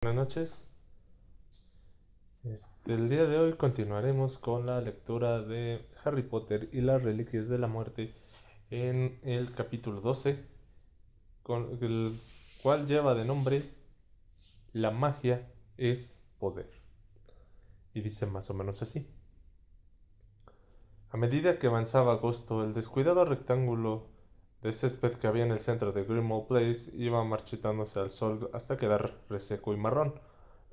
Buenas noches. El día de hoy continuaremos con la lectura de Harry Potter y las Reliquias de la Muerte en el capítulo 12, con el cual lleva de nombre La magia es poder. Y dice más o menos así. A medida que avanzaba agosto, el descuidado rectángulo de césped que había en el centro de Grimmauld Place iba marchitándose al sol hasta quedar reseco y marrón.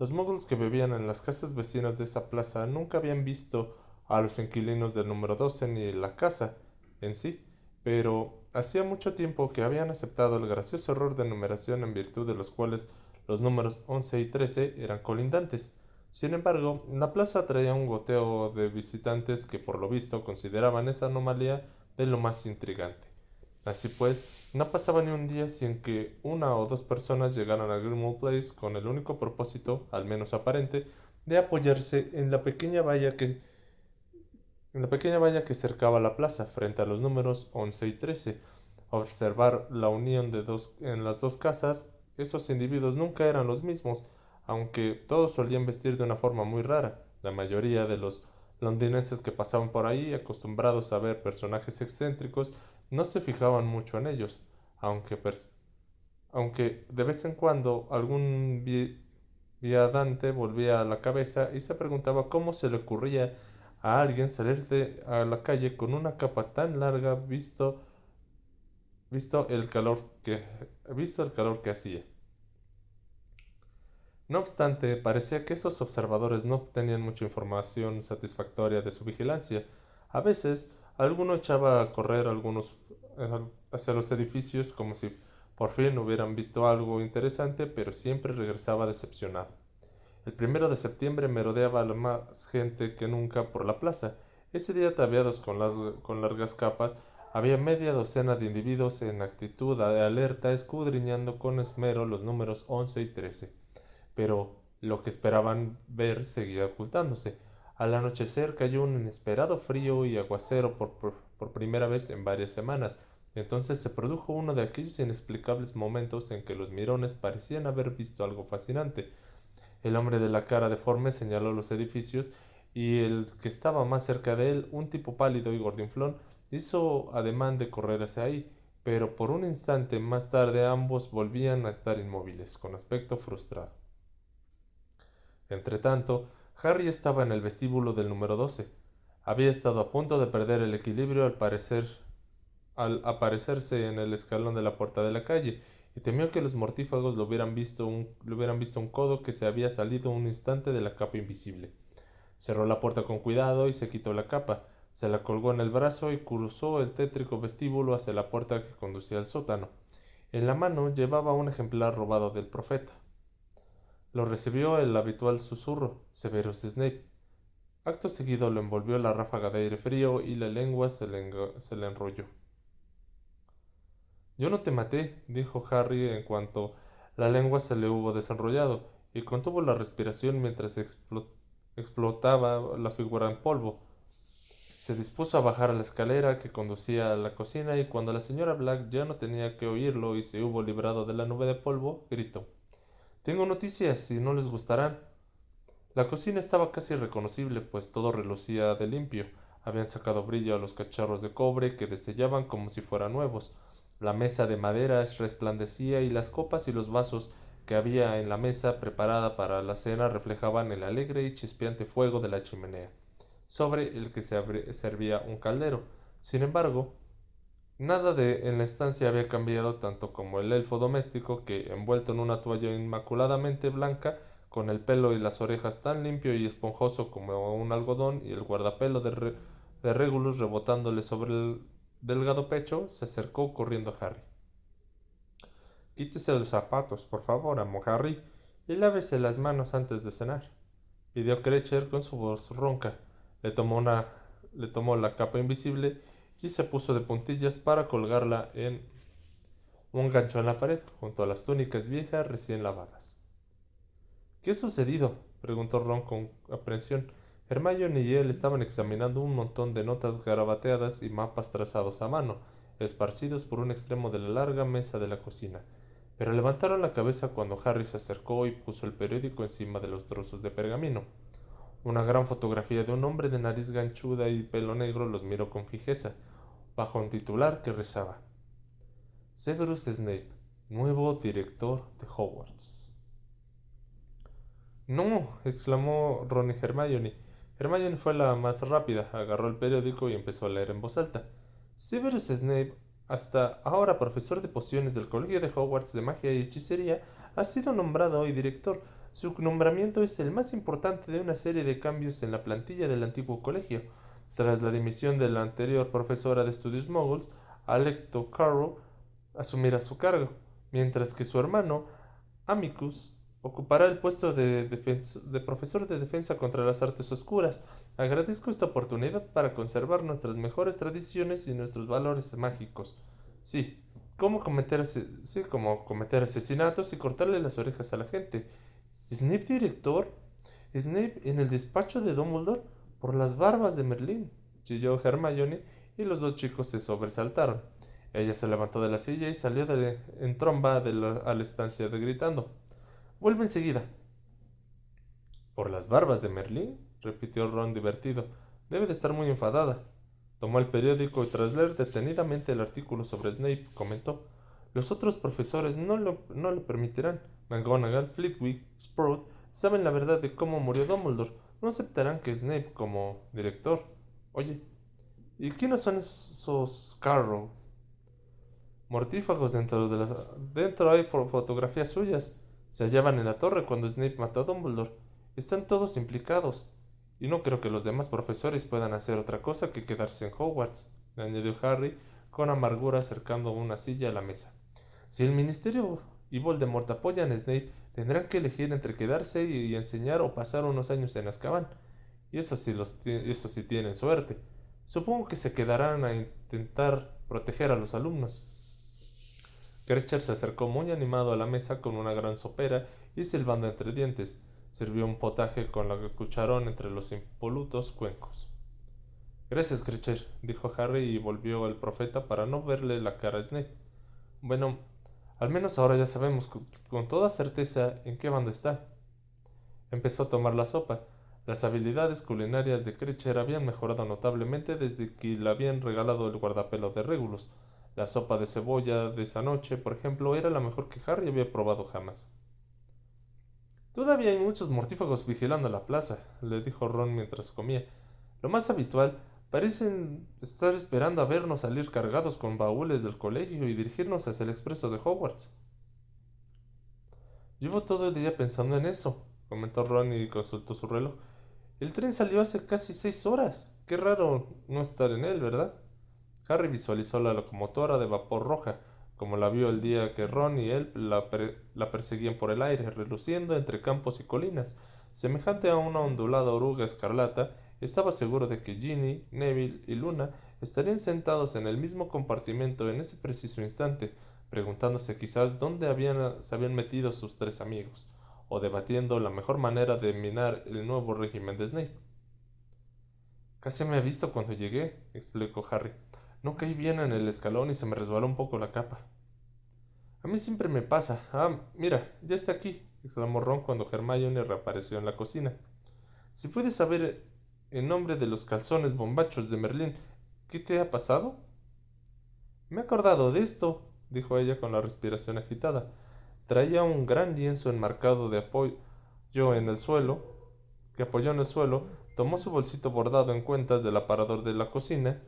Los muggles que vivían en las casas vecinas de esa plaza nunca habían visto a los inquilinos del número 12 ni la casa en sí, pero hacía mucho tiempo que habían aceptado el gracioso error de numeración en virtud de los cuales los números 11 y 13 eran colindantes. Sin embargo, la plaza atraía un goteo de visitantes que por lo visto consideraban esa anomalía de lo más intrigante. Así pues, no pasaba ni un día sin que una o dos personas llegaran a Grimmauld Place con el único propósito, al menos aparente, de apoyarse en la pequeña valla que cercaba la plaza, frente a los números 11 y 13. Observar la unión en las dos casas, esos individuos nunca eran los mismos, aunque todos solían vestir de una forma muy rara. La mayoría de los londinenses que pasaban por ahí, acostumbrados a ver personajes excéntricos, no se fijaban mucho en ellos, aunque, aunque de vez en cuando algún viandante volvía a la cabeza y se preguntaba cómo se le ocurría a alguien salir a la calle con una capa tan larga visto el calor que, visto el calor que hacía. No obstante, parecía que esos observadores no obtenían mucha información satisfactoria de su vigilancia. A veces, alguno echaba a correr hacia los edificios como si por fin hubieran visto algo interesante, pero siempre regresaba decepcionado. El 1 de septiembre merodeaba la más gente que nunca por la plaza. Ese día, ataviados con largas capas, había media docena de individuos en actitud de alerta, escudriñando con esmero los números 11 y 13. Pero lo que esperaban ver seguía ocultándose. Al anochecer cayó un inesperado frío y aguacero por primera vez en varias semanas. Entonces se produjo uno de aquellos inexplicables momentos en que los mirones parecían haber visto algo fascinante. El hombre de la cara deforme señaló los edificios y el que estaba más cerca de él, un tipo pálido y gordinflón, hizo ademán de correr hacia ahí, pero por un instante más tarde ambos volvían a estar inmóviles, con aspecto frustrado. Entretanto, Harry estaba en el vestíbulo del número 12. Había estado a punto de perder el equilibrio al aparecerse en el escalón de la puerta de la calle, y temió que los mortífagos le hubieran visto un codo que se había salido un instante de la capa invisible. Cerró la puerta con cuidado y se quitó la capa, se la colgó en el brazo y cruzó el tétrico vestíbulo hacia la puerta que conducía al sótano. En la mano llevaba un ejemplar robado del profeta. Lo recibió el habitual susurro: Severus Snape. Acto seguido lo envolvió la ráfaga de aire frío y la lengua se le enrolló. Yo no te maté, dijo Harry en cuanto la lengua se le hubo desenrollado, y contuvo la respiración mientras explotaba la figura en polvo. Se dispuso a bajar a la escalera que conducía a la cocina, y cuando la señora Black ya no tenía que oírlo y se hubo librado de la nube de polvo, gritó: Tengo noticias y no les gustarán. La cocina estaba casi irreconocible, pues todo relucía de limpio. Habían sacado brillo a los cacharros de cobre que destellaban como si fueran nuevos. La mesa de madera resplandecía y las copas y los vasos que había en la mesa preparada para la cena reflejaban el alegre y chispeante fuego de la chimenea, sobre el que se servía un caldero. Sin embargo, en la estancia había cambiado, tanto como el elfo doméstico que, envuelto en una toalla inmaculadamente blanca, con el pelo y las orejas tan limpio y esponjoso como un algodón, y el guardapelo de Regulus rebotándole sobre el delgado pecho, se acercó corriendo a Harry. Quítese los zapatos, por favor, amo Harry, y lávese las manos antes de cenar, pidió Crecher con su voz ronca. Le tomó, una, le tomó la capa invisible y se puso de puntillas para colgarla en un gancho en la pared, junto a las túnicas viejas recién lavadas. ¿Qué ha sucedido?, preguntó Ron con aprensión. Hermione y él estaban examinando un montón de notas garabateadas y mapas trazados a mano, esparcidos por un extremo de la larga mesa de la cocina. pero levantaron la cabeza cuando Harry se acercó y puso el periódico encima de los trozos de pergamino. Una gran fotografía de un hombre de nariz ganchuda y pelo negro los miró con fijeza, bajo un titular que rezaba: Severus Snape, nuevo director de Hogwarts. No, exclamó Ron y Hermione. Hermione fue la más rápida, agarró el periódico y empezó a leer en voz alta. Severus Snape, hasta ahora profesor de pociones del Colegio de Hogwarts de Magia y Hechicería, ha sido nombrado hoy director. Su nombramiento es el más importante de una serie de cambios en la plantilla del antiguo colegio. Tras la dimisión de la anterior profesora de estudios moguls, Alecto Carroll asumirá su cargo, mientras que su hermano, Amicus, ocupará el puesto de profesor de defensa contra las artes oscuras. Agradezco esta oportunidad para conservar nuestras mejores tradiciones y nuestros valores mágicos. Sí, como cometer asesinatos y cortarle las orejas a la gente. ¿Snape director? ¿Snape en el despacho de Dumbledore? Por las barbas de Merlín, chilló Hermione, y los dos chicos se sobresaltaron. Ella se levantó de la silla y salió en tromba a la estancia gritando: Vuelve enseguida. ¿Por las barbas de Merlín? Repitió Ron divertido. Debe de estar muy enfadada. Tomó el periódico y tras leer detenidamente el artículo sobre Snape, comentó: Los otros profesores no lo permitirán. McGonagall, Flitwick, Sprout saben la verdad de cómo murió Dumbledore. No aceptarán que Snape como director. Oye, ¿y quiénes son esos Carrow? Mortífagos Dentro hay fotografías suyas. Se hallaban en la torre cuando Snape mató a Dumbledore. Están todos implicados. Y no creo que los demás profesores puedan hacer otra cosa que quedarse en Hogwarts, añadió Harry, con amargura acercando una silla a la mesa. Si el Ministerio y Voldemort apoyan a Snape, tendrán que elegir entre quedarse y enseñar o pasar unos años en Azkaban. Y eso sí tienen suerte. Supongo que se quedarán a intentar proteger a los alumnos. Cratchit se acercó muy animado a la mesa con una gran sopera y silbando entre dientes. Sirvió un potaje con la cucharón entre los impolutos cuencos. Gracias, Cratchit, dijo Harry y volvió el profeta para no verle la cara a Snape. Bueno, al menos ahora ya sabemos con toda certeza en qué bando está. Empezó a tomar la sopa. Las habilidades culinarias de Cratchit habían mejorado notablemente desde que le habían regalado el guardapelo de Regulus. La sopa de cebolla de esa noche, por ejemplo, era la mejor que Harry había probado jamás. Todavía hay muchos mortífagos vigilando la plaza, le dijo Ron mientras comía. Lo más habitual, parecen estar esperando a vernos salir cargados con baúles del colegio y dirigirnos hacia el expreso de Hogwarts. Llevo todo el día pensando en eso, comentó Ron y consultó su reloj. El tren salió hace casi 6 horas. Qué raro no estar en él, ¿verdad? Harry visualizó la locomotora de vapor roja, como la vio el día que Ron y él la perseguían por el aire, reluciendo entre campos y colinas. Semejante a una ondulada oruga escarlata, estaba seguro de que Ginny, Neville y Luna estarían sentados en el mismo compartimento en ese preciso instante, preguntándose quizás dónde se habían metido sus tres amigos, o debatiendo la mejor manera de minar el nuevo régimen de Snape. Casi me ha visto cuando llegué, explicó Harry. No caí bien en el escalón y se me resbaló un poco la capa. A mí siempre me pasa. Ah, mira, ya está aquí, exclamó Ron cuando Hermione reapareció en la cocina. Si puedes saber en nombre de los calzones bombachos de Merlín, ¿qué te ha pasado? Me he acordado de esto, dijo ella con la respiración agitada. Traía un gran lienzo enmarcado de apoyo en el suelo, que apoyó en el suelo, tomó su bolsito bordado en cuentas del aparador de la cocina,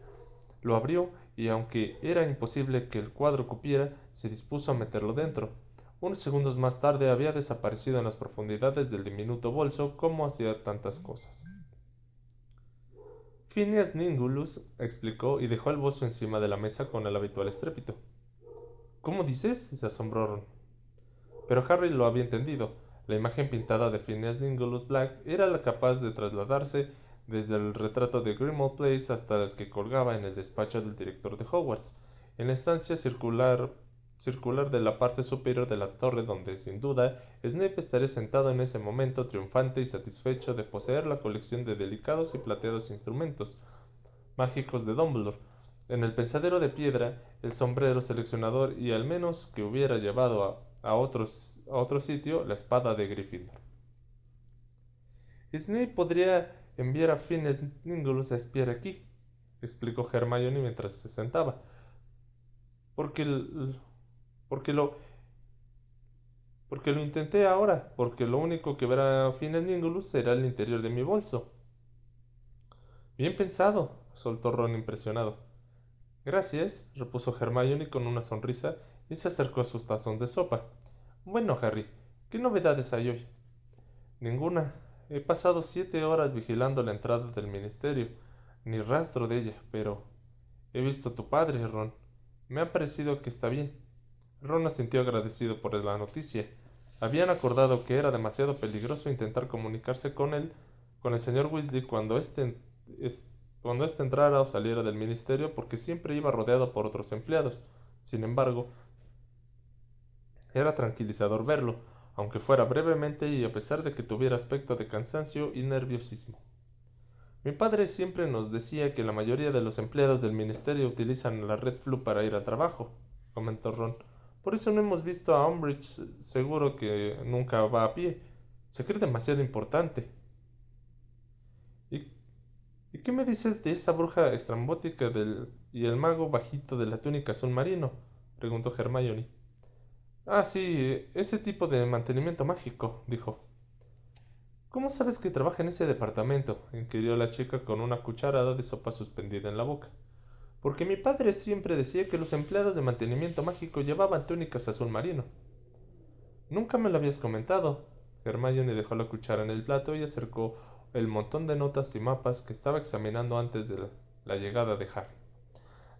lo abrió y aunque era imposible que el cuadro cupiera, se dispuso a meterlo dentro. Unos segundos más tarde había desaparecido en las profundidades del diminuto bolso como hacía tantas cosas. Phineas Ningulus explicó y dejó el bolso encima de la mesa con el habitual estrépito. ¿Cómo dices? Se asombró Ron. Pero Harry lo había entendido. La imagen pintada de Phineas Ningulus Black era la capaz de trasladarse desde el retrato de Grimmauld Place hasta el que colgaba en el despacho del director de Hogwarts, en la estancia circular de la parte superior de la torre donde, sin duda, Snape estaría sentado en ese momento triunfante y satisfecho de poseer la colección de delicados y plateados instrumentos mágicos de Dumbledore, en el pensadero de piedra, el sombrero seleccionador y al menos que hubiera llevado a otro sitio la espada de Gryffindor. Snape podría enviar a Phineas Nimbus a espiar aquí, explicó Hermione mientras se sentaba. Porque, el- porque lo, porque lo intenté ahora, porque lo único que verá Phineas Nimbus será el interior de mi bolso. Bien pensado, soltó Ron impresionado. Gracias, repuso Hermione con una sonrisa y se acercó a su tazón de sopa. Bueno, Harry, ¿qué novedades hay hoy? Ninguna. He pasado 7 horas vigilando la entrada del ministerio. Ni rastro de ella, pero... He visto a tu padre, Ron. Me ha parecido que está bien. Ron asintió agradecido por la noticia. Habían acordado que era demasiado peligroso intentar comunicarse con él, con el señor Weasley, cuando éste entrara o saliera del ministerio, porque siempre iba rodeado por otros empleados. Sin embargo, era tranquilizador verlo, aunque fuera brevemente y a pesar de que tuviera aspecto de cansancio y nerviosismo. Mi padre siempre nos decía que la mayoría de los empleados del ministerio utilizan la Red Flu para ir al trabajo, comentó Ron. Por eso no hemos visto a Umbridge, seguro que nunca va a pie. Se cree demasiado importante. ¿Y, ¿Y qué me dices de esa bruja estrambótica y el mago bajito de la túnica azul marino? Preguntó Hermione. Ah, sí, ese tipo de mantenimiento mágico, dijo. ¿Cómo sabes que trabaja en ese departamento? Inquirió la chica con una cucharada de sopa suspendida en la boca. Porque mi padre siempre decía que los empleados de mantenimiento mágico llevaban túnicas azul marino. Nunca me lo habías comentado. Hermione dejó la cuchara en el plato y acercó el montón de notas y mapas que estaba examinando antes de la llegada de Harry.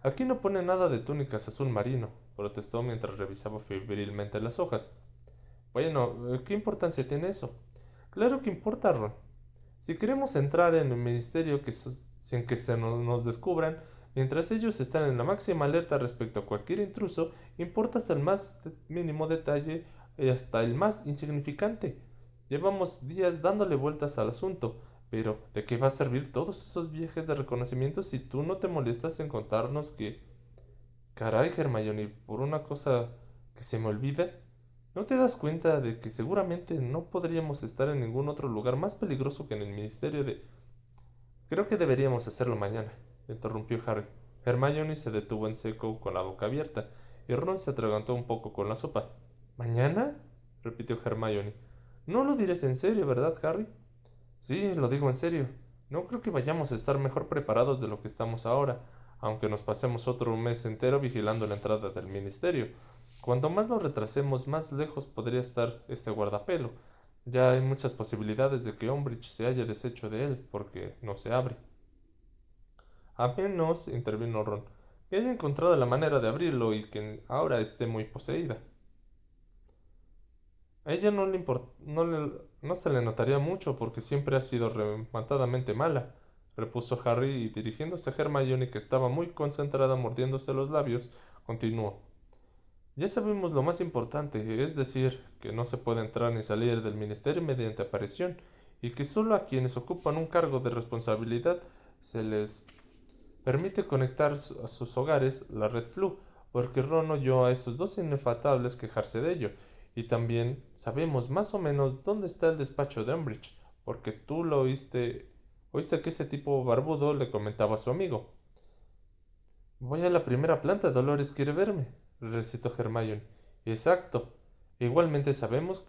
Aquí no pone nada de túnicas azul marino, protestó mientras revisaba febrilmente las hojas. Bueno, ¿qué importancia tiene eso? Claro que importa, Ron. Si queremos entrar en el ministerio sin que nos descubran, mientras ellos están en la máxima alerta respecto a cualquier intruso, importa hasta el más mínimo detalle y hasta el más insignificante. Llevamos días dándole vueltas al asunto, pero ¿de qué va a servir todos esos viajes de reconocimiento si tú no te molestas en contarnos que... Caray, Hermione, por una cosa que se me olvida, ¿no te das cuenta de que seguramente no podríamos estar en ningún otro lugar más peligroso que en el ministerio de... Creo que deberíamos hacerlo mañana, interrumpió Harry. Hermione se detuvo en seco con la boca abierta, y Ron se atragantó un poco con la sopa. ¿Mañana? Repitió Hermione. No lo dirás en serio, ¿verdad, Harry? Sí, lo digo en serio. No creo que vayamos a estar mejor preparados de lo que estamos ahora, aunque nos pasemos otro mes entero vigilando la entrada del ministerio. Cuanto más nos retrasemos, más lejos podría estar este guardapelo. Ya hay muchas posibilidades de que Umbridge se haya deshecho de él, porque no se abre. A menos, intervino Ron, que haya encontrado la manera de abrirlo y que ahora esté muy poseída. A ella no se le notaría mucho porque siempre ha sido rematadamente mala, repuso Harry y dirigiéndose a Hermione que estaba muy concentrada mordiéndose los labios, continuó. Ya sabemos lo más importante, es decir, que no se puede entrar ni salir del ministerio mediante aparición, y que solo a quienes ocupan un cargo de responsabilidad se les permite conectar a sus hogares la red Flu, porque Ron oyó a esos dos inefatables quejarse de ello, y también sabemos más o menos dónde está el despacho de Umbridge, porque tú oíste que ese tipo barbudo le comentaba a su amigo. Voy a la primera planta, Dolores quiere verme, recitó Hermione. Exacto. Igualmente sabemos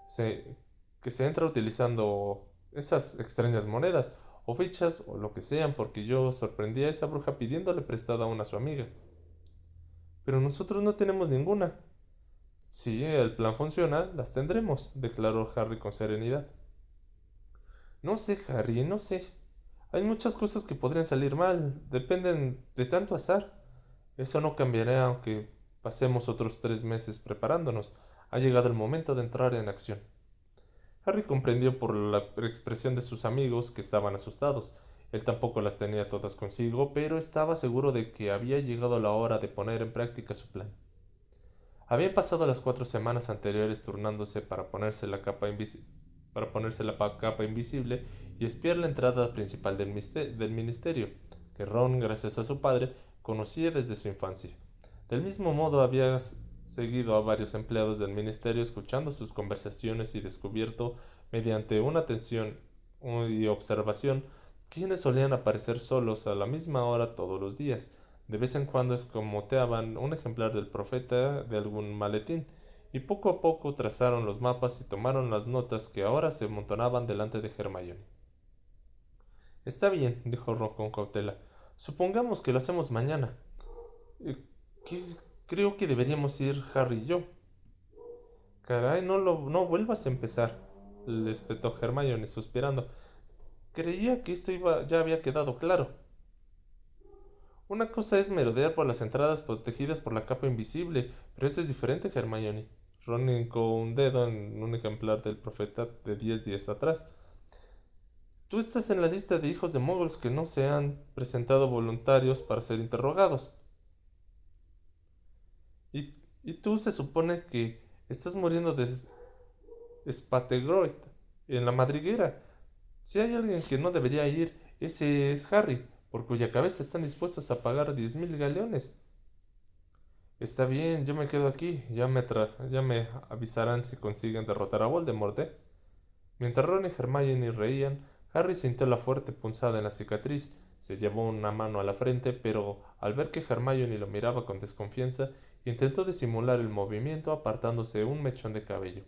se, que se entra utilizando esas extrañas monedas, o fichas, o lo que sean, porque yo sorprendí a esa bruja pidiéndole prestada una a su amiga. Pero nosotros no tenemos ninguna. Si el plan funciona, las tendremos, declaró Harry con serenidad. No sé, Harry, no sé. Hay muchas cosas que podrían salir mal, dependen de tanto azar. Eso no cambiará aunque pasemos otros 3 meses preparándonos. Ha llegado el momento de entrar en acción. Harry comprendió por la expresión de sus amigos que estaban asustados. Él tampoco las tenía todas consigo, pero estaba seguro de que había llegado la hora de poner en práctica su plan. Habían pasado las 4 semanas anteriores turnándose para ponerse la capa invisible y espiar la entrada principal del ministerio, que Ron, gracias a su padre, conocía desde su infancia. Del mismo modo seguido a varios empleados del ministerio escuchando sus conversaciones y descubierto, mediante una atención y observación, quienes solían aparecer solos a la misma hora todos los días. De vez en cuando escamoteaban un ejemplar del profeta de algún maletín, y poco a poco trazaron los mapas y tomaron las notas que ahora se amontonaban delante de Hermione. Está bien, dijo Ron con cautela. Supongamos que lo hacemos mañana. Eh, ¿Qué? Creo que deberíamos ir Harry y yo. Caray, no vuelvas a empezar, le espetó Hermione suspirando. Creía que ya había quedado claro. Una cosa es merodear por las entradas protegidas por la capa invisible, pero eso es diferente, Hermione. Ron hincó un dedo en un ejemplar del profeta de 10 días atrás. Tú estás en la lista de hijos de moguls que no se han presentado voluntarios para ser interrogados. Y tú se supone que estás muriendo de Spategroid en la madriguera. Si hay alguien que no debería ir, ese es Harry, por cuya cabeza están dispuestos a pagar 10.000 galeones. Está bien, yo me quedo aquí. Ya me avisarán si consiguen derrotar a Voldemort, ¿eh? Mientras Ron y Hermione reían, Harry sintió la fuerte punzada en la cicatriz. Se llevó una mano a la frente, pero al ver que Hermione lo miraba con desconfianza, intentó disimular el movimiento apartándose un mechón de cabello.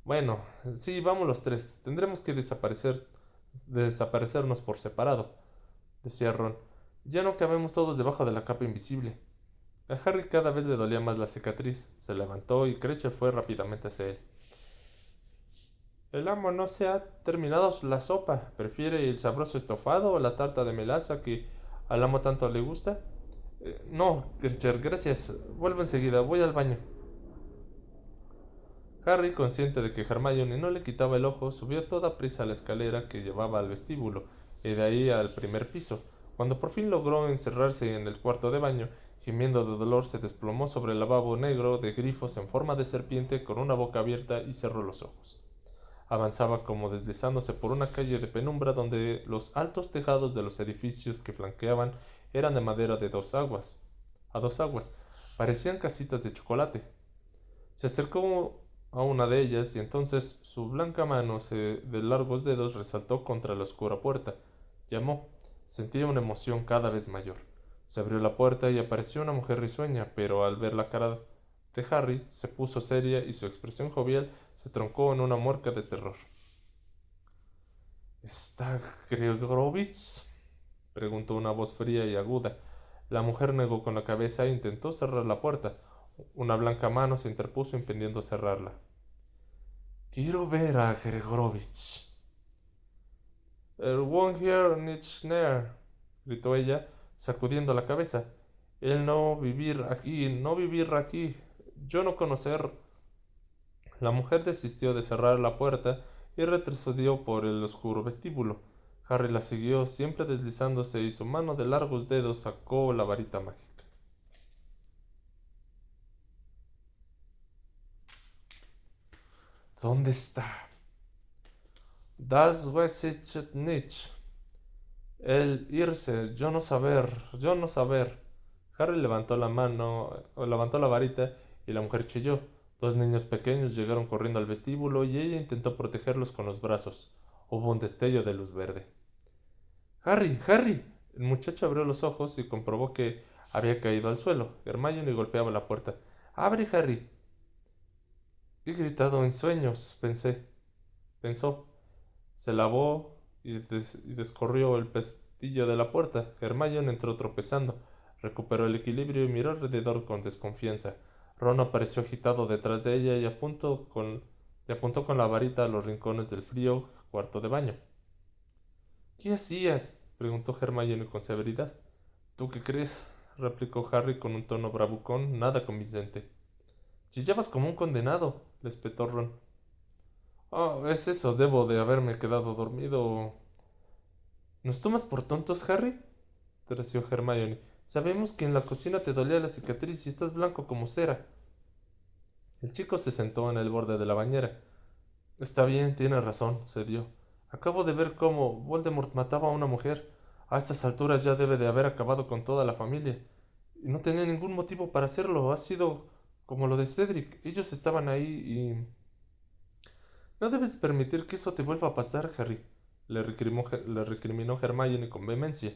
Bueno, sí, vamos los tres. Tendremos que desaparecernos por separado, decía Ron. Ya no cabemos todos debajo de la capa invisible. A Harry cada vez le dolía más la cicatriz. Se levantó y Cratchit fue rápidamente hacia él. El amo no se ha terminado la sopa. ¿Prefiere el sabroso estofado o la tarta de melaza que al amo tanto le gusta? No, Cratchit, gracias. Vuelvo enseguida. Voy al baño. Harry, consciente de que Hermione no le quitaba el ojo, subió a toda prisa la escalera que llevaba al vestíbulo, y de ahí al primer piso. Cuando por fin logró encerrarse en el cuarto de baño, gimiendo de dolor, se desplomó sobre el lavabo negro de grifos en forma de serpiente con una boca abierta y cerró los ojos. Avanzaba como deslizándose por una calle de penumbra donde los altos tejados de los edificios que flanqueaban eran de madera de a dos aguas. Parecían casitas de chocolate. Se acercó a una de ellas y entonces su blanca mano de largos dedos resaltó contra la oscura puerta. Llamó. Sentía una emoción cada vez mayor. Se abrió la puerta y apareció una mujer risueña, pero al ver la cara de Harry se puso seria y su expresión jovial se troncó en una mueca de terror. ¿Está Gregorovitz? Preguntó una voz fría y aguda. La mujer negó con la cabeza e intentó cerrar la puerta. Una blanca mano se interpuso impidiendo cerrarla. Quiero ver a Gregorovitch. Won't hear nicht near, gritó ella, sacudiendo la cabeza. Él no vivir aquí, no vivir aquí. Yo no conocer. La mujer desistió de cerrar la puerta y retrocedió por el oscuro vestíbulo. Harry la siguió, siempre deslizándose, y su mano de largos dedos sacó la varita mágica. ¿Dónde está? Das weiß nicht. El irse, yo no saber. Harry levantó la mano, o levantó la varita y la mujer chilló. Dos niños pequeños llegaron corriendo al vestíbulo y ella intentó protegerlos con los brazos. Hubo un destello de luz verde. ¡Harry! ¡Harry! El muchacho abrió los ojos y comprobó que había caído al suelo. Hermione golpeaba la puerta. ¡Abre, Harry! He gritado en sueños, pensó. Se lavó y descorrió el pestillo de la puerta. Hermione entró tropezando. Recuperó el equilibrio y miró alrededor con desconfianza. Ron apareció agitado detrás de ella y apuntó con la varita a los rincones del frío cuarto de baño. ¿Qué hacías? Preguntó Hermione con severidad. ¿Tú qué crees? Replicó Harry con un tono bravucón nada convincente. Chillabas como un condenado, le espetó Ron. Oh, es eso, debo de haberme quedado dormido. ¿Nos tomas por tontos, Harry? Terció Hermione. Sabemos que en la cocina te dolía la cicatriz y estás blanco como cera. El chico se sentó en el borde de la bañera. Está bien, tiene razón, cedió. Acabo de ver cómo Voldemort mataba a una mujer. A estas alturas ya debe de haber acabado con toda la familia. Y no tenía ningún motivo para hacerlo. Ha sido como lo de Cedric. Ellos estaban ahí y... No debes permitir que eso te vuelva a pasar, Harry, le recriminó Hermione con vehemencia.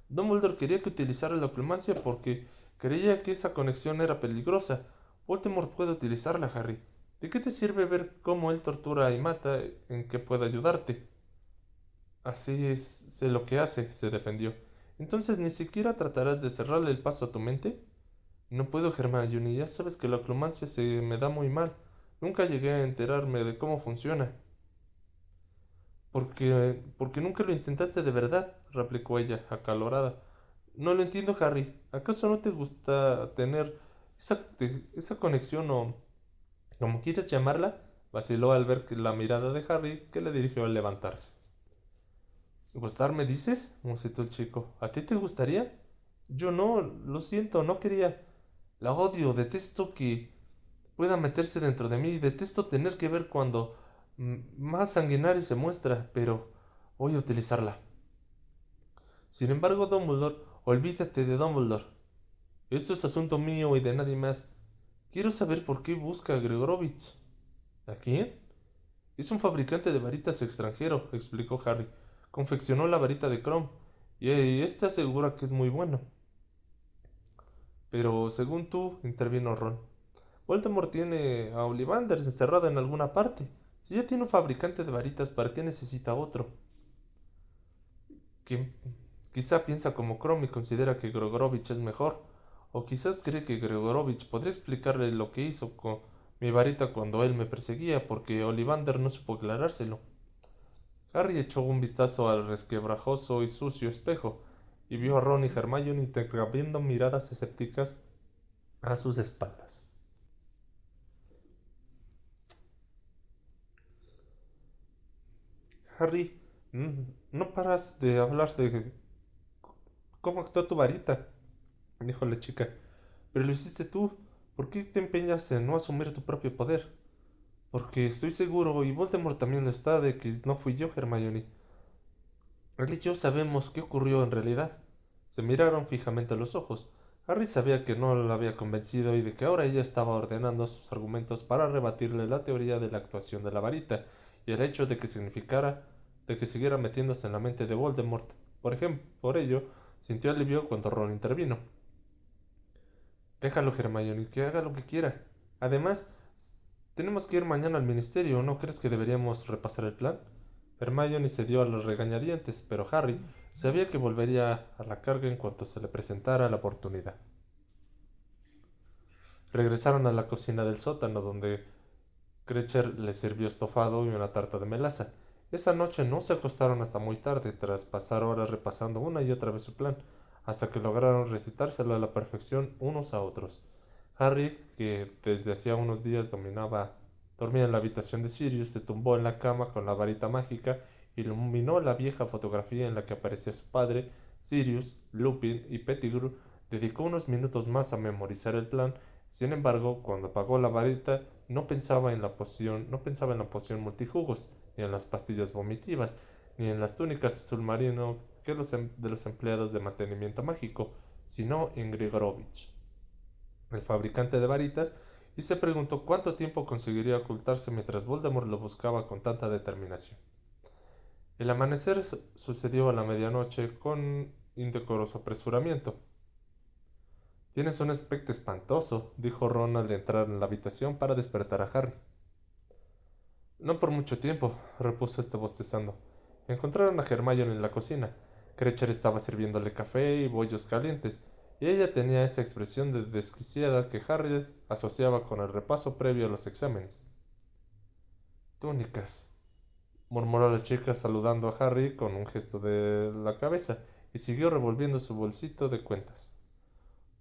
Dumbledore quería que utilizara la oclumancia porque creía que esa conexión era peligrosa. Voldemort puede utilizarla, Harry. ¿De qué te sirve ver cómo él tortura y mata en que pueda ayudarte? Así es, sé lo que hace, se defendió. Entonces, ¿ni siquiera tratarás de cerrarle el paso a tu mente? No puedo, Hermione, ya sabes que la oclumancia se me da muy mal. Nunca llegué a enterarme de cómo funciona. Porque nunca lo intentaste de verdad, replicó ella, acalorada. No lo entiendo, Harry. ¿Acaso no te gusta tener esa conexión o como quieras llamarla? Vaciló al ver la mirada de Harry que le dirigió al levantarse. ¿Gustar me dices? Musitó el chico. ¿A ti te gustaría? Yo no, lo siento, no quería. La odio, detesto que pueda meterse dentro de mí, detesto tener que ver cuando más sanguinario se muestra, pero voy a utilizarla. Sin embargo, Dumbledore, olvídate de Dumbledore. Esto es asunto mío y de nadie más. Quiero saber por qué busca a Gregorovich. ¿A quién? Es un fabricante de varitas extranjero, explicó Harry. Confeccionó la varita de Chrome y esta asegura que es muy bueno. Pero según tú, intervino Ron, Voldemort tiene a Ollivander encerrado en alguna parte. Si ya tiene un fabricante de varitas, ¿para qué necesita otro? Que quizá piensa como Chrome y considera que Gregorovich es mejor. O quizás cree que Gregorovich podría explicarle lo que hizo con mi varita cuando él me perseguía, porque Ollivander no supo aclarárselo. Harry echó un vistazo al resquebrajoso y sucio espejo y vio a Ron y Hermione intercambiando miradas escépticas a sus espaldas. Harry, no paras de hablar de cómo actuó tu varita, dijo la chica. Pero lo hiciste tú. ¿Por qué te empeñas en no asumir tu propio poder? Porque estoy seguro, y Voldemort también lo está, de que no fui yo, Hermione. Él y yo sabemos qué ocurrió en realidad. Se miraron fijamente a los ojos. Harry sabía que no la había convencido y de que ahora ella estaba ordenando sus argumentos para rebatirle la teoría de la actuación de la varita y el hecho de que siguiera metiéndose en la mente de Voldemort. Por ello, sintió alivio cuando Ron intervino. Déjalo, Hermione, que haga lo que quiera. Además, tenemos que ir mañana al ministerio, ¿no crees que deberíamos repasar el plan? Hermione se dio a los regañadientes, pero Harry sabía que volvería a la carga en cuanto se le presentara la oportunidad. Regresaron a la cocina del sótano, donde Krecher les sirvió estofado y una tarta de melaza. Esa noche no se acostaron hasta muy tarde, tras pasar horas repasando una y otra vez su plan, hasta que lograron recitárselo a la perfección unos a otros. Harry, que desde hacía unos días dormía en la habitación de Sirius, se tumbó en la cama con la varita mágica, iluminó la vieja fotografía en la que aparecía su padre, Sirius, Lupin y Pettigrew, dedicó unos minutos más a memorizar el plan. Sin embargo, cuando apagó la varita, no pensaba en la poción multijugos, ni en las pastillas vomitivas, ni en las túnicas azul marino de los empleados de mantenimiento mágico, sino en Grigorovich, el fabricante de varitas, y se preguntó cuánto tiempo conseguiría ocultarse mientras Voldemort lo buscaba con tanta determinación. El amanecer sucedió a la medianoche con indecoroso apresuramiento. Tienes un aspecto espantoso, dijo Ron al entrar en la habitación para despertar a Harry. No por mucho tiempo, repuso este bostezando. Encontraron a Hermione en la cocina. Krecher estaba sirviéndole café y bollos calientes, y ella tenía esa expresión de desquiciada que Harry asociaba con el repaso previo a los exámenes. Túnicas, murmuró la chica saludando a Harry con un gesto de la cabeza, y siguió revolviendo su bolsito de cuentas.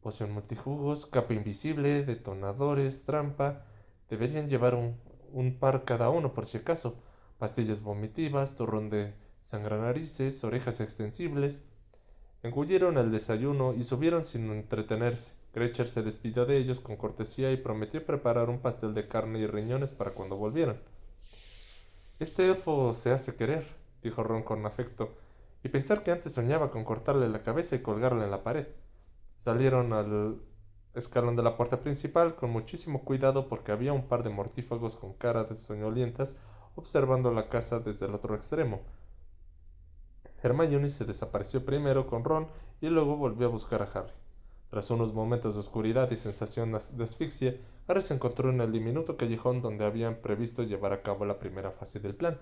Poción multijugos, capa invisible, detonadores, trampa. Deberían llevar un par cada uno por si acaso. Pastillas vomitivas, turrón de sangranarices, orejas extensibles. Engullieron el desayuno y subieron sin entretenerse. Krecher se despidió de ellos con cortesía y prometió preparar un pastel de carne y riñones para cuando volvieran. Este elfo se hace querer, dijo Ron con afecto, y pensar que antes soñaba con cortarle la cabeza y colgarla en la pared. Salieron al escalando la puerta principal con muchísimo cuidado porque había un par de mortífagos con cara de soñolientas observando la casa desde el otro extremo. Hermione se desapareció primero con Ron y luego volvió a buscar a Harry. Tras unos momentos de oscuridad y sensación de asfixia, Harry se encontró en el diminuto callejón donde habían previsto llevar a cabo la primera fase del plan.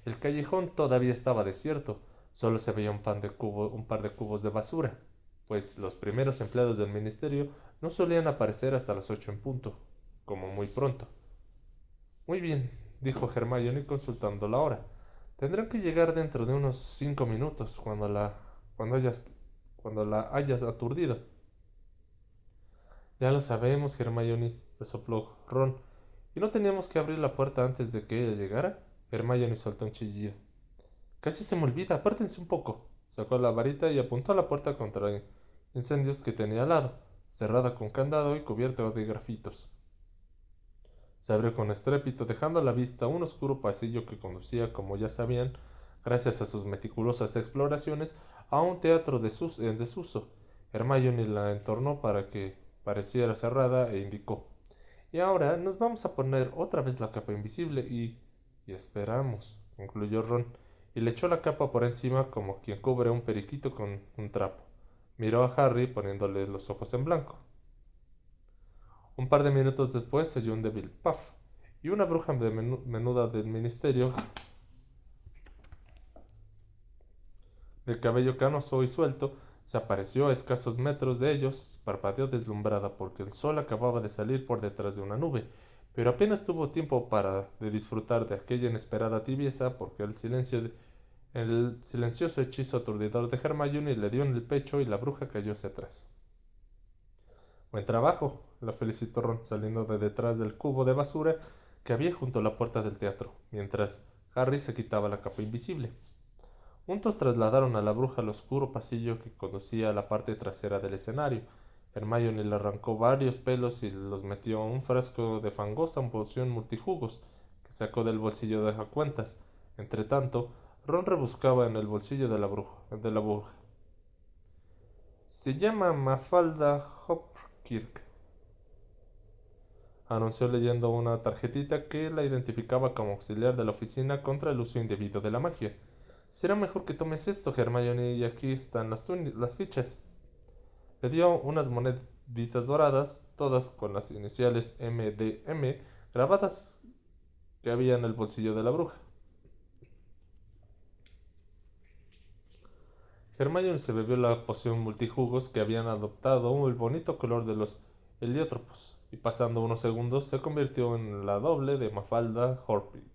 El callejón todavía estaba desierto, solo se veía un par de cubos de basura, pues los primeros empleados del ministerio no solían aparecer hasta las 8 en punto, como muy pronto. Muy bien, dijo Hermione consultando la hora. Tendrán que llegar dentro de unos 5 minutos, cuando hayas, cuando la hayas aturdido. Ya lo sabemos, Hermione, resopló Ron. ¿Y no teníamos que abrir la puerta antes de que ella llegara? Hermione soltó un chillido. Casi se me olvida, apártense un poco. Sacó la varita y apuntó a la puerta contra incendios que tenía al lado, cerrada con candado y cubierta de grafitos. Se abrió con estrépito, dejando a la vista un oscuro pasillo que conducía, como ya sabían, gracias a sus meticulosas exploraciones, a un teatro en desuso. Hermione la entornó para que pareciera cerrada e indicó: Y ahora nos vamos a poner otra vez la capa invisible y esperamos, concluyó Ron, y le echó la capa por encima como quien cubre un periquito con un trapo. Miró a Harry poniéndole los ojos en blanco. Un par de minutos después se oyó un débil puff, y una bruja menuda del ministerio, de cabello canoso y suelto, se apareció a escasos metros de ellos, parpadeó deslumbrada porque el sol acababa de salir por detrás de una nube, pero apenas tuvo tiempo de disfrutar de aquella inesperada tibieza porque el silencioso hechizo aturdidor de Hermione le dio en el pecho y la bruja cayó hacia atrás. Buen trabajo, la felicitó Ron saliendo de detrás del cubo de basura que había junto a la puerta del teatro, mientras Harry se quitaba la capa invisible. Juntos trasladaron a la bruja al oscuro pasillo que conducía a la parte trasera del escenario. Hermione le arrancó varios pelos y los metió en un frasco de fangosa poción multijugos que sacó del bolsillo de cuentas. Entretanto, Ron rebuscaba en el bolsillo de la bruja. Se llama Mafalda Hopkirk, anunció leyendo una tarjetita que la identificaba como auxiliar de la oficina contra el uso indebido de la magia. Será mejor que tomes esto, Hermione, y aquí están las fichas. Le dio unas moneditas doradas, todas con las iniciales MDM grabadas que había en el bolsillo de la bruja. Hermione se bebió la poción multijugos que habían adoptado el bonito color de los heliótropos, y pasando unos segundos se convirtió en la doble de Mafalda Hopkirk.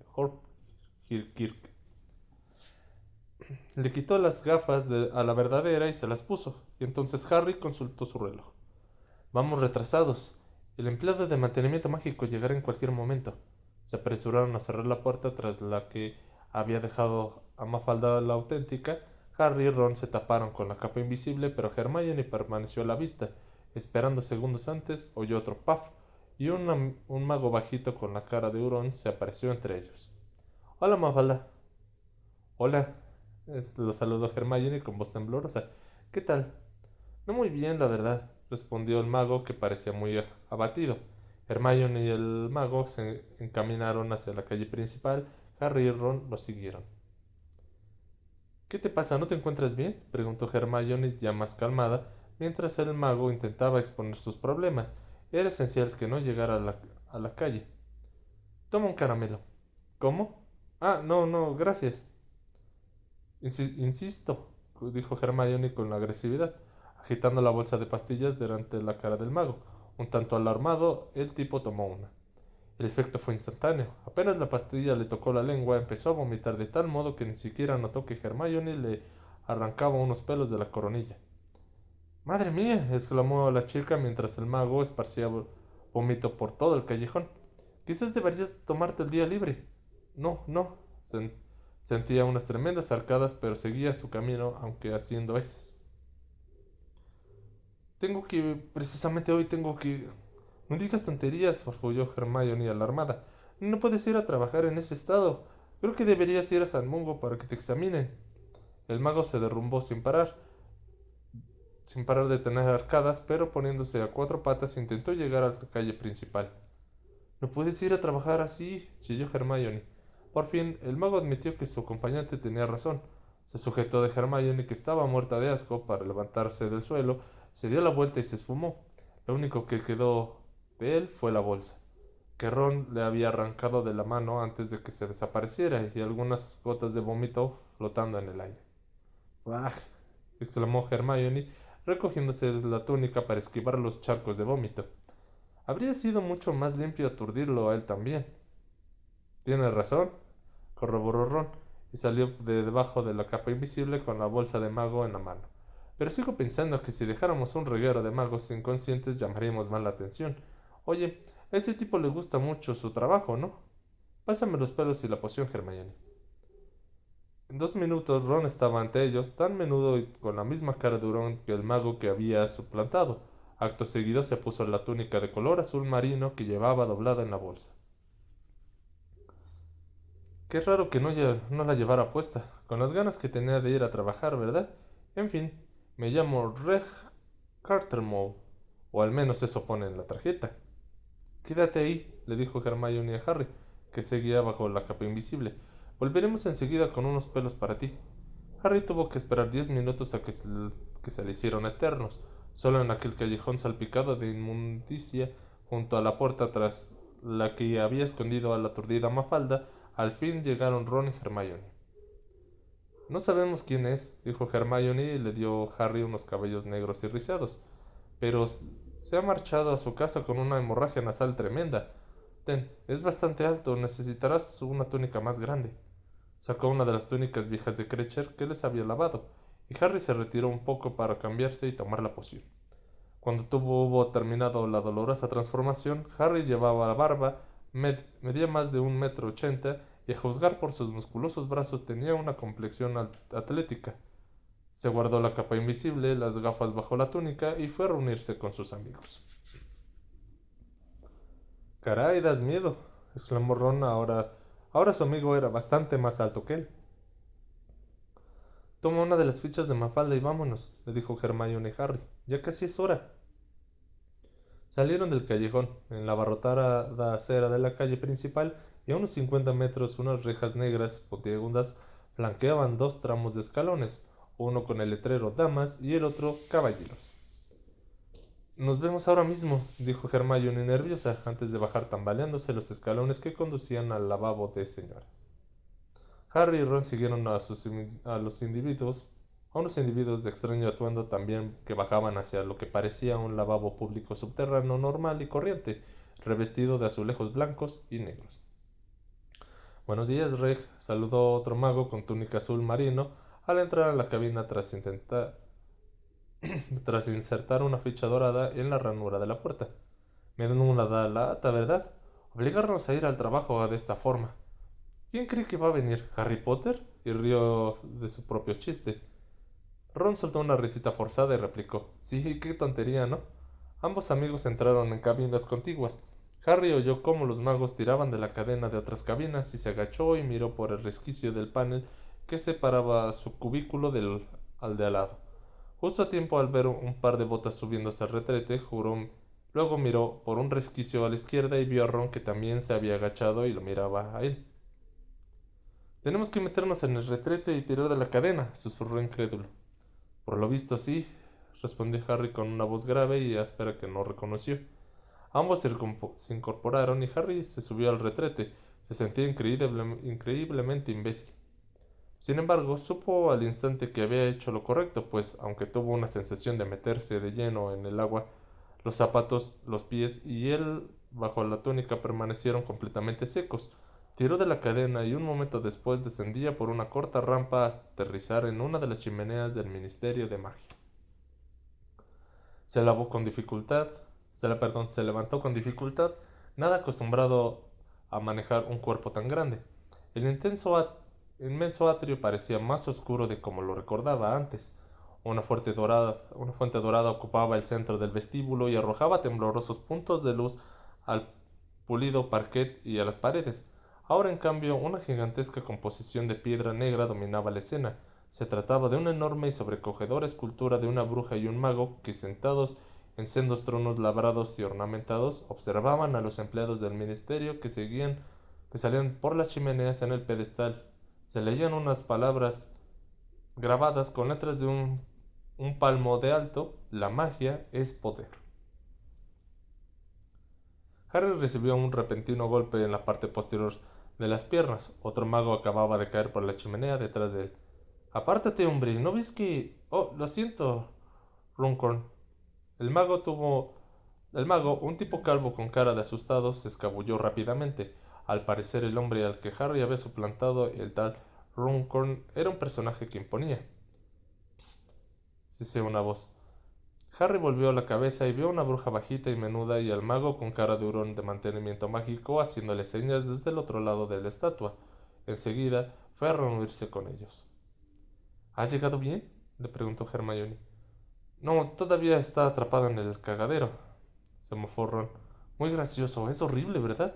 Le quitó las gafas a la verdadera y se las puso, y entonces Harry consultó su reloj. Vamos retrasados. El empleado de mantenimiento mágico llegará en cualquier momento. Se apresuraron a cerrar la puerta tras la que había dejado a Mafalda la auténtica. Harry y Ron se taparon con la capa invisible, pero Hermione permaneció a la vista. Esperando segundos antes, oyó otro puff, y un mago bajito con la cara de hurón se apareció entre ellos. Hola, Mafalda. Hola, lo saludó Hermione con voz temblorosa. ¿Qué tal? No muy bien, la verdad, respondió el mago, que parecía muy abatido. Hermione y el mago se encaminaron hacia la calle principal. Harry y Ron lo siguieron. ¿Qué te pasa? ¿No te encuentras bien?, preguntó Hermione ya más calmada, mientras el mago intentaba exponer sus problemas. Era esencial que no llegara a la calle. Toma un caramelo. ¿Cómo? Ah, no, no, gracias. Insisto, dijo Hermione con agresividad, agitando la bolsa de pastillas delante de la cara del mago. Un tanto alarmado, el tipo tomó una. El efecto fue instantáneo. Apenas la pastilla le tocó la lengua, empezó a vomitar de tal modo que ni siquiera notó que Hermione le arrancaba unos pelos de la coronilla. ¡Madre mía!, exclamó la chica mientras el mago esparcía vómito por todo el callejón. Quizás deberías tomarte el día libre. No, no. Sentía unas tremendas arcadas, pero seguía su camino, aunque haciendo heces. Precisamente hoy tengo que... No digas tonterías, farfulló Hermione alarmada. No puedes ir a trabajar en ese estado. Creo que deberías ir a San Mungo para que te examinen. El mago se derrumbó sin parar. sin parar de tener arcadas, pero poniéndose a cuatro patas intentó llegar a la calle principal. No puedes ir a trabajar así, chilló Hermione. Por fin, el mago admitió que su acompañante tenía razón. Se sujetó de Hermione, que estaba muerta de asco, para levantarse del suelo, se dio la vuelta y se esfumó. Lo único que quedó de él fue la bolsa, que Ron le había arrancado de la mano antes de que se desapareciera, y algunas gotas de vómito flotando en el aire. ¡Ah! Exclamó Hermione, recogiéndose de la túnica para esquivar los charcos de vómito. Habría sido mucho más limpio aturdirlo a él también. Tienes razón, corroboró Ron, y salió de debajo de la capa invisible con la bolsa de mago en la mano. Pero sigo pensando que si dejáramos un reguero de magos inconscientes llamaríamos más la atención. Oye, a ese tipo le gusta mucho su trabajo, ¿no? Pásame los pelos y la poción, Hermione. En 2 minutos Ron estaba ante ellos, tan menudo y con la misma cara de hurón que el mago que había suplantado. Acto seguido se puso la túnica de color azul marino que llevaba doblada en la bolsa. Qué raro que no la llevara puesta, con las ganas que tenía de ir a trabajar, ¿verdad? En fin, me llamo Reg Cartermole, o al menos eso pone en la tarjeta. Quédate ahí, le dijo Hermione a Harry, que seguía bajo la capa invisible. Volveremos enseguida con unos pelos para ti. Harry tuvo que esperar 10 minutos a que se le hicieron eternos, solo en aquel callejón salpicado de inmundicia junto a la puerta tras la que había escondido a la aturdida Mafalda. Al fin llegaron Ron y Hermione. No sabemos quién es, dijo Hermione y le dio a Harry unos cabellos negros y rizados, pero se ha marchado a su casa con una hemorragia nasal tremenda. Ten, es bastante alto, necesitarás una túnica más grande. Sacó una de las túnicas viejas de Krecher que les había lavado, y Harry se retiró un poco para cambiarse y tomar la poción. Cuando hubo terminado la dolorosa transformación, Harry llevaba barba, medía más de 1,80 m y a juzgar por sus musculosos brazos tenía una complexión atlética. Se guardó la capa invisible, las gafas bajo la túnica y fue a reunirse con sus amigos. Caray, das miedo, exclamó Ron. Ahora su amigo era bastante más alto que él. Toma una de las fichas de Mafalda y vámonos, le dijo Hermione a Harry. Ya casi es hora. Salieron del callejón. En la abarrotada acera de la calle principal y a unos 50 metros unas rejas negras puntiagudas flanqueaban 2 tramos de escalones, uno con el letrero Damas y el otro Caballeros. Nos vemos ahora mismo, dijo Hermione nerviosa, antes de bajar tambaleándose los escalones que conducían al lavabo de señoras. Harry y Ron siguieron a unos individuos de extraño atuendo también que bajaban hacia lo que parecía un lavabo público subterráneo normal y corriente, revestido de azulejos blancos y negros. Buenos días, Reg, saludó otro mago con túnica azul marino al entrar a la cabina tras insertar una ficha dorada en la ranura de la puerta. Me dan una lata, ¿verdad? Obligarnos a ir al trabajo de esta forma. ¿Quién cree que va a venir? ¿Harry Potter? Y rió de su propio chiste. Ron soltó una risita forzada y replicó: Sí, qué tontería, ¿no? Ambos amigos entraron en cabinas contiguas. Harry oyó cómo los magos tiraban de la cadena de otras cabinas y se agachó y miró por el resquicio del panel que separaba su cubículo al de al lado. Justo a tiempo al ver un par de botas subiéndose al retrete, luego miró por un resquicio a la izquierda y vio a Ron, que también se había agachado y lo miraba a él. Tenemos que meternos en el retrete y tirar de la cadena, susurró incrédulo. Por lo visto sí, respondió Harry con una voz grave y áspera que no reconoció. Ambos se incorporaron y Harry se subió al retrete. Se sentía increíblemente imbécil. Sin embargo, supo al instante que había hecho lo correcto, pues, aunque tuvo una sensación de meterse de lleno en el agua, los zapatos, los pies y él bajo la túnica permanecieron completamente secos. Tiró de la cadena y un momento después descendía por una corta rampa hasta aterrizar en una de las chimeneas del Ministerio de Magia. Se lavó con dificultad, se levantó con dificultad, nada acostumbrado a manejar un cuerpo tan grande. El inmenso atrio parecía más oscuro de como lo recordaba antes. Una fuente dorada ocupaba el centro del vestíbulo y arrojaba temblorosos puntos de luz al pulido parquet y a las paredes. Ahora, en cambio, una gigantesca composición de piedra negra dominaba la escena, Se trataba de una enorme y sobrecogedora escultura de una bruja y un mago que, sentados en sendos tronos labrados y ornamentados, observaban a los empleados del ministerio que salían por las chimeneas en el pedestal. Se leían unas palabras grabadas con letras de un palmo de alto: la magia es poder. Harry recibió un repentino golpe en la parte posterior de las piernas. Otro mago acababa de caer por la chimenea detrás de él. Apártate, hombre, ¿no ves que...? Oh, lo siento, Runcorn. El mago tuvo... El mago, un tipo calvo con cara de asustado, se escabulló rápidamente. Al parecer el hombre al que Harry había suplantado, el tal Runcorn, era un personaje que imponía. Psst, siseó una voz. Harry volvió la cabeza y vio a una bruja bajita y menuda y al mago con cara de hurón de mantenimiento mágico haciéndole señas desde el otro lado de la estatua. Enseguida fue a reunirse con ellos. ¿Has llegado bien?, le preguntó Hermione. No, todavía está atrapada en el cagadero, se mofó Ron. Muy gracioso, es horrible, ¿verdad?,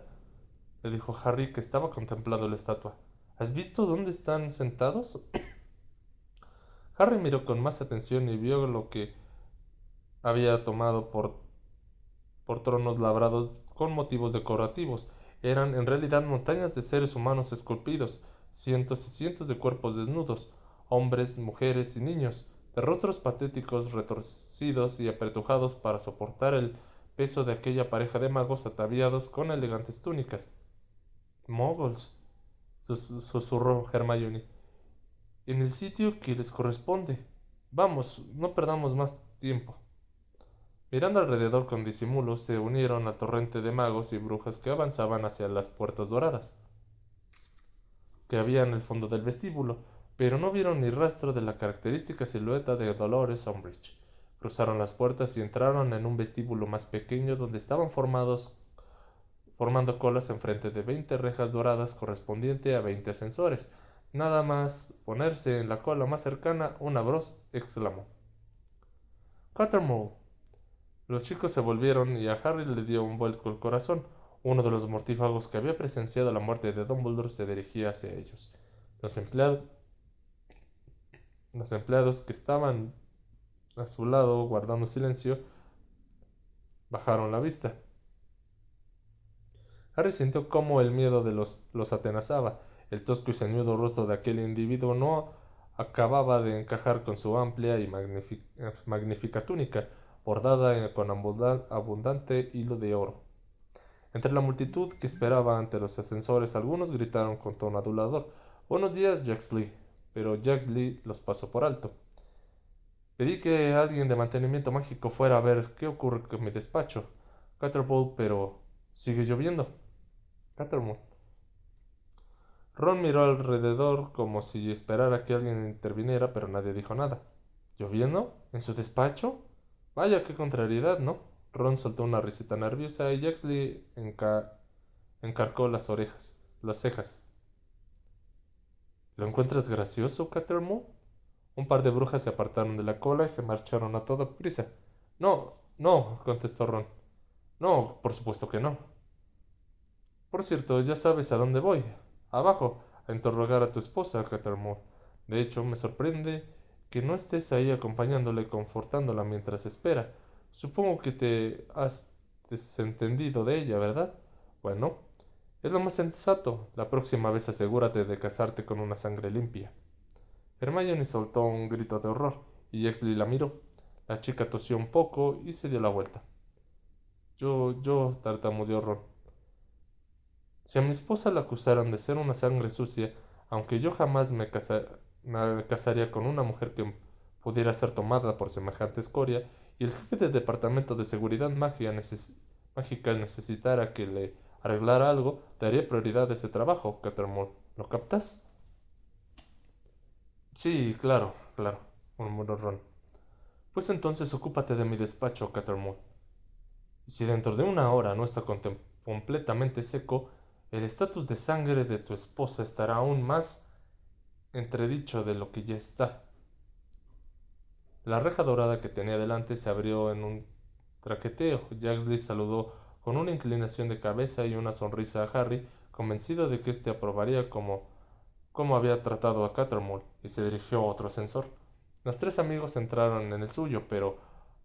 le dijo Harry, que estaba contemplando la estatua. ¿Has visto dónde están sentados? Harry miró con más atención y vio lo que había tomado por tronos labrados con motivos decorativos. Eran en realidad montañas de seres humanos esculpidos, cientos y cientos de cuerpos desnudos, hombres, mujeres y niños, de rostros patéticos, retorcidos y apretujados para soportar el peso de aquella pareja de magos ataviados con elegantes túnicas. Moguls, susurró Hermione, en el sitio que les corresponde. Vamos, no perdamos más tiempo. Mirando alrededor con disimulo, se unieron al torrente de magos y brujas que avanzaban hacia las puertas doradas que había en el fondo del vestíbulo, pero no vieron ni rastro de la característica silueta de Dolores Umbridge. Cruzaron las puertas y entraron en un vestíbulo más pequeño donde estaban formando colas enfrente de 20 rejas doradas correspondiente a 20 ascensores. Nada más ponerse en la cola más cercana, una voz exclamó: «Cattermole». Los chicos se volvieron y a Harry le dio un vuelco el corazón. Uno de los mortífagos que había presenciado la muerte de Dumbledore se dirigía hacia ellos. Los empleados que estaban a su lado guardando silencio bajaron la vista. Harry sintió cómo el miedo de los atenazaba. El tosco y ceñudo rostro de aquel individuo no acababa de encajar con su amplia y magnífica túnica, bordada con abundante hilo de oro. Entre la multitud que esperaba ante los ascensores, algunos gritaron con tono adulador: «Buenos días, Jaxley», pero Jaxley los pasó por alto. «Pedí que alguien de mantenimiento mágico fuera a ver qué ocurre con mi despacho, Cattermole, pero sigue lloviendo». Cattermole. Ron miró alrededor como si esperara que alguien interviniera, pero nadie dijo nada. ¿Lloviendo? ¿En su despacho? Vaya, qué contrariedad, ¿no? Ron soltó una risita nerviosa y Jaxley encarcó las cejas. ¿Lo encuentras gracioso, Cattermole? Un par de brujas se apartaron de la cola y se marcharon a toda prisa. No, no, contestó Ron. No, por supuesto que no. Por cierto, ya sabes a dónde voy. Abajo, a interrogar a tu esposa, Cattermole. De hecho, me sorprende que no estés ahí acompañándole y confortándola mientras espera. Supongo que te has desentendido de ella, ¿verdad? Bueno, es lo más sensato. La próxima vez asegúrate de casarte con una sangre limpia. Hermione soltó un grito de horror y Exley la miró. La chica tosió un poco y se dio la vuelta. Tartamudeó Ron. Si a mi esposa la acusaran de ser una sangre sucia, aunque yo jamás me casaría con una mujer que pudiera ser tomada por semejante escoria, y el jefe del Departamento de Seguridad Mágica necesitara que le arreglara algo, daría prioridad a ese trabajo, Cattermole. ¿Lo captas? Sí, claro, claro, murmuró Ron. Pues entonces ocúpate de mi despacho, Cattermole. Y si dentro de una hora no está completamente seco, el estatus de sangre de tu esposa estará aún más entredicho de lo que ya está. La reja dorada que tenía delante se abrió en un traqueteo. Jaxley saludó con una inclinación de cabeza y una sonrisa a Harry, convencido de que éste aprobaría como cómo había tratado a Cattermole y se dirigió a otro ascensor. Los tres amigos entraron en el suyo, pero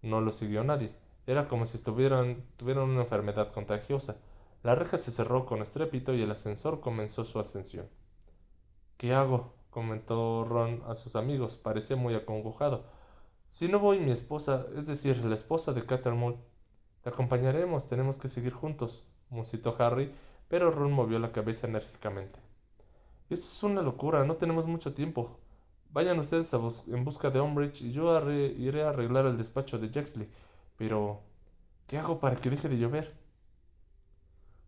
no lo siguió nadie. Era como si tuvieran una enfermedad contagiosa. La reja se cerró con estrépito y el ascensor comenzó su ascensión. ¿Qué hago?, comentó Ron a sus amigos. Parecía muy acongojado. Si no voy, mi esposa, es decir, la esposa de Cattermole. Te acompañaremos, tenemos que seguir juntos, musitó Harry, pero Ron movió la cabeza enérgicamente. Eso es una locura, no tenemos mucho tiempo. Vayan ustedes en busca de Umbridge y yo iré a arreglar el despacho de Jaxley. Pero, ¿qué hago para que deje de llover?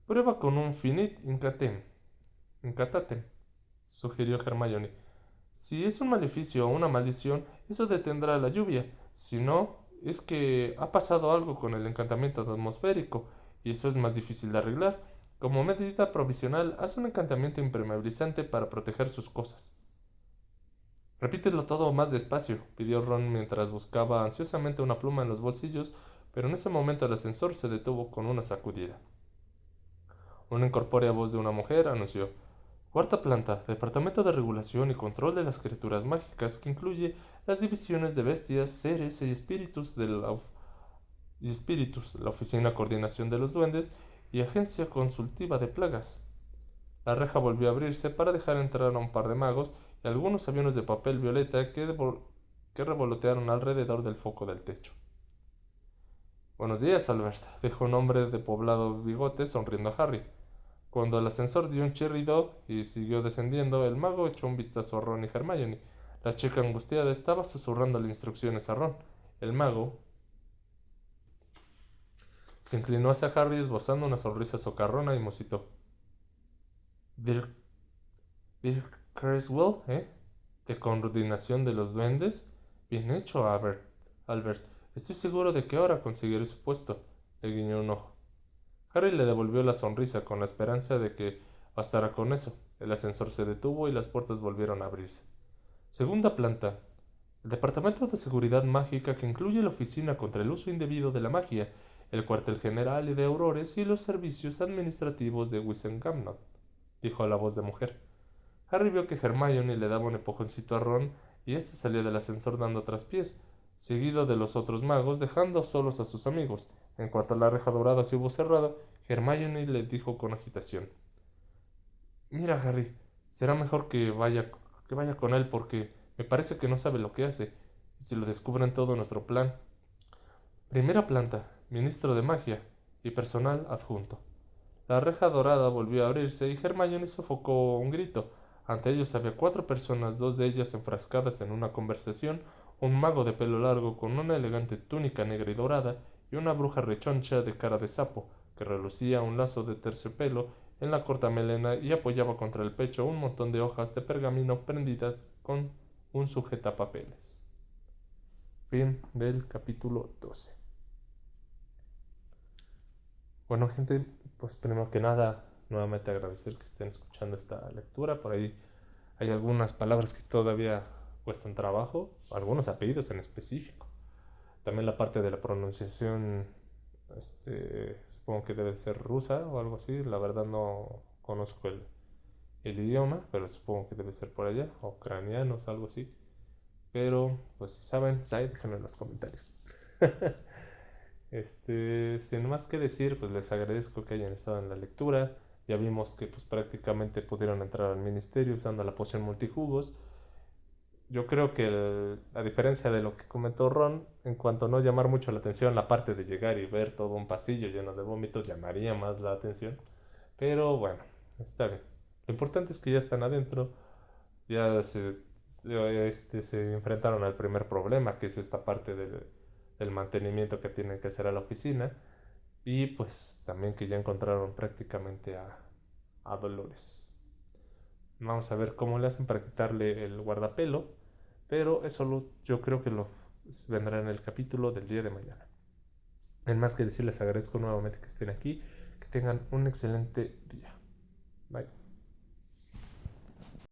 Prueba con un finit incantatem, sugirió Hermione. Si es un maleficio o una maldición, eso detendrá la lluvia. Si no, es que ha pasado algo con el encantamiento atmosférico, y eso es más difícil de arreglar. Como medida provisional, haz un encantamiento impermeabilizante para proteger sus cosas. Repítelo todo más despacio, pidió Ron mientras buscaba ansiosamente una pluma en los bolsillos, pero en ese momento el ascensor se detuvo con una sacudida. Una incorpórea voz de una mujer anunció: Cuarta planta, Departamento de Regulación y Control de las Criaturas Mágicas, que incluye las divisiones de bestias, seres y espíritus, la Oficina de Coordinación de los Duendes y Agencia Consultiva de Plagas. La reja volvió a abrirse para dejar entrar a un par de magos y algunos aviones de papel violeta que revolotearon alrededor del foco del techo. Buenos días, Albert, dijo un hombre de poblado bigote sonriendo a Harry. Cuando el ascensor dio un chirrido y siguió descendiendo, el mago echó un vistazo a Ron y Hermione. La chica angustiada estaba susurrándole instrucciones a Ron. El mago se inclinó hacia Harry esbozando una sonrisa socarrona y musitó. Dirk, Dirk Creswell, ¿eh? ¿De coordinación de los duendes? Bien hecho, Albert. Estoy seguro de que ahora conseguiré su puesto. Le guiñó un ojo. Harry le devolvió la sonrisa con la esperanza de que bastara con eso. El ascensor se detuvo y las puertas volvieron a abrirse. Segunda planta. El Departamento de Seguridad Mágica, que incluye la Oficina contra el Uso Indebido de la Magia, el Cuartel General y de Aurores y los servicios administrativos de Wizengamot, dijo la voz de mujer. Harry vio que Hermione le daba un empujoncito a Ron y éste salía del ascensor dando traspiés, seguido de los otros magos, dejando solos a sus amigos. En cuanto la reja dorada se hubo cerrado, Hermione le dijo con agitación: Mira, Harry, será mejor que vaya con él porque me parece que no sabe lo que hace, y si lo descubren todo nuestro plan. Primera planta, Ministro de Magia y personal adjunto. La reja dorada volvió a abrirse y Hermione sofocó un grito. Ante ellos había cuatro personas, dos de ellas enfrascadas en una conversación, un mago de pelo largo con una elegante túnica negra y dorada, y una bruja rechoncha de cara de sapo, que relucía un lazo de terciopelo en la corta melena y apoyaba contra el pecho un montón de hojas de pergamino prendidas con un sujetapapeles. Fin del capítulo 12. Bueno, gente, pues primero que nada, nuevamente agradecer que estén escuchando esta lectura. Por ahí hay algunas palabras que todavía cuestan trabajo, algunos apellidos en específico. También la parte de la pronunciación, supongo que debe ser rusa o algo así. La verdad no conozco el idioma, pero supongo que debe ser por allá, o ucranianos, algo así. Pero, pues si saben, pues ahí déjenlo en los comentarios. Sin más que decir, pues les agradezco que hayan estado en la lectura. Ya vimos que pues prácticamente pudieron entrar al ministerio usando la poción multijugos. Yo creo que a diferencia de lo que comentó Ron, en cuanto a no llamar mucho la atención, la parte de llegar y ver todo un pasillo lleno de vómitos llamaría más la atención. Pero bueno, está bien. Lo importante es que ya están adentro, se enfrentaron al primer problema, que es esta parte del mantenimiento que tienen que hacer a la oficina. Y pues también que ya encontraron prácticamente a Dolores. Vamos a ver cómo le hacen para quitarle el guardapelo, pero yo creo que lo vendrá en el capítulo del día de mañana. En más que decir, les agradezco nuevamente que estén aquí, que tengan un excelente día. Bye.